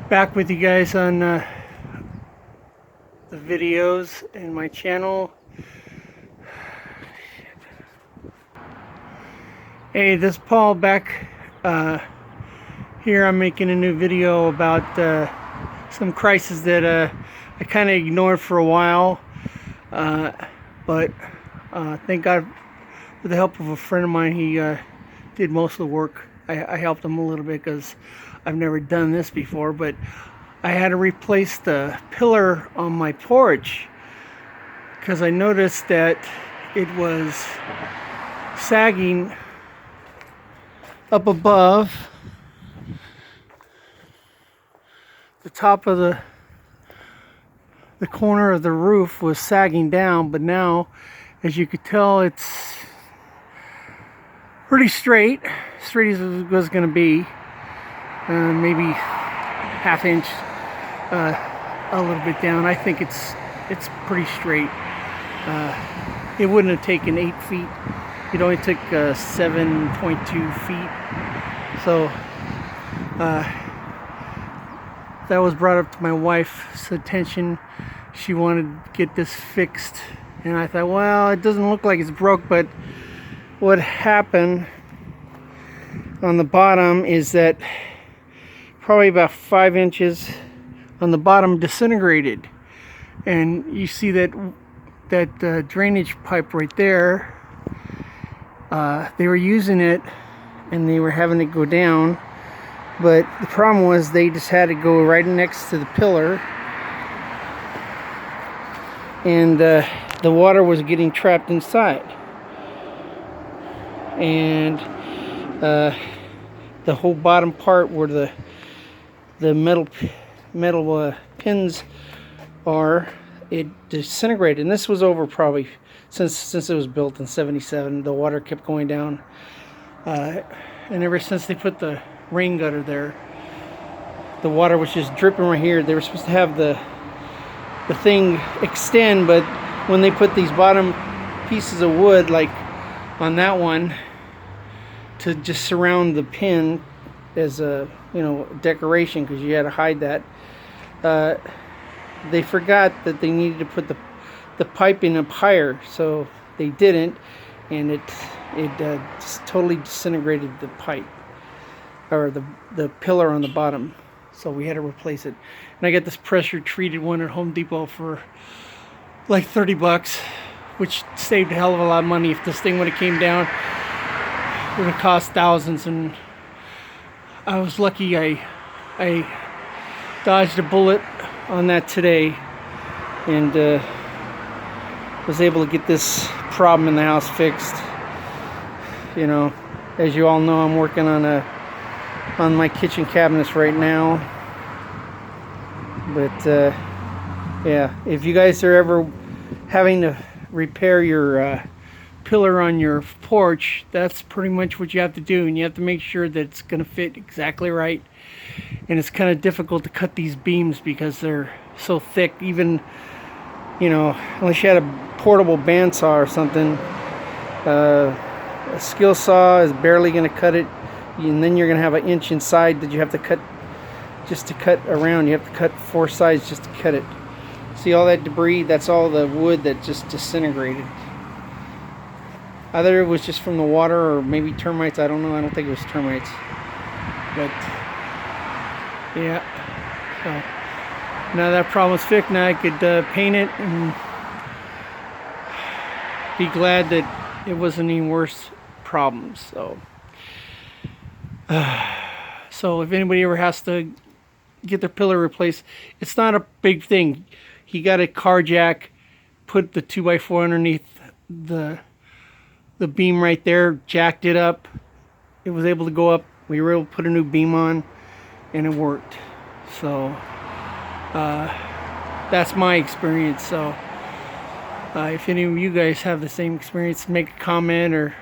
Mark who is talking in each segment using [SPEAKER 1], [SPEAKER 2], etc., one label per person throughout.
[SPEAKER 1] Back with you guys on the videos in my channel. Hey, this is Paul back here. I'm making a new video about some crises that I kind of ignored for a while, but thank God, with the help of a friend of mine, he did most of the work. I helped him a little bit because I've never done this before, but I had to replace the pillar on my porch because I noticed that it was sagging up above. The top of the corner of the roof was sagging down, but now, as you could tell, it's pretty straight as it was going to be. Maybe half inch, a little bit down. I think it's pretty straight. It wouldn't have taken 8 feet. It only took 7.2 feet. So that was brought up to my wife's attention. She wanted to get this fixed, and I thought, well, it doesn't look like it's broke, but what happened on the bottom is that probably about 5 inches on the bottom disintegrated, and you see that drainage pipe right there. They were using it and they were having it go down, but the problem was they just had to go right next to the pillar, and the water was getting trapped inside, and the whole bottom part where the metal pins are, it disintegrated. And this was over probably since it was built in '77. The water kept going down, and ever since they put the rain gutter there, the water was just dripping right here. They were supposed to have the thing extend, but when they put these bottom pieces of wood, like on that one, to just surround the pin as a decoration, because you had to hide that, they forgot that they needed to put the piping up higher, so they didn't, and it just totally disintegrated the pipe, or the pillar on the bottom. So we had to replace it, and I got this pressure treated one at Home Depot for like 30 bucks, which saved a hell of a lot of money. If this thing would have came down, it would have cost thousands, and I was lucky I dodged a bullet on that today, and was able to get this problem in the house fixed. As you all know, I'm working on my kitchen cabinets right now, but yeah, if you guys are ever having to repair your pillar on your porch, that's pretty much what you have to do, and you have to make sure that it's going to fit exactly right. And it's kind of difficult to cut these beams because they're so thick. Even unless you had a portable bandsaw or something, a skill saw is barely going to cut it, and then you're going to have an inch inside that you have to cut just to cut around. You have to cut 4 sides just to cut it. See all that debris? That's all the wood that just disintegrated. Either it was just from the water or maybe termites. I don't know. I don't think it was termites. But yeah. So now that problem's fixed. Now I could paint it and be glad that it wasn't any worse problems. So if anybody ever has to get their pillar replaced, it's not a big thing. He got a car jack, put the 2x4 underneath the beam right there, jacked it up. It was able to go up. We were able to put a new beam on, and it worked. So that's my experience. So if any of you guys have the same experience, make a comment, or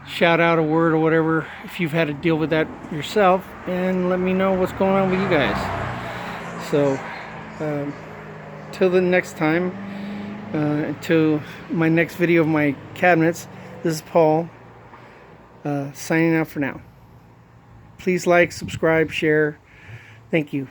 [SPEAKER 1] shout out a word or whatever if you've had to deal with that yourself, and let me know what's going on with you guys. So till the next time, until my next video of my cabinets, this is Paul, signing out for now. Please like, subscribe, share. Thank you.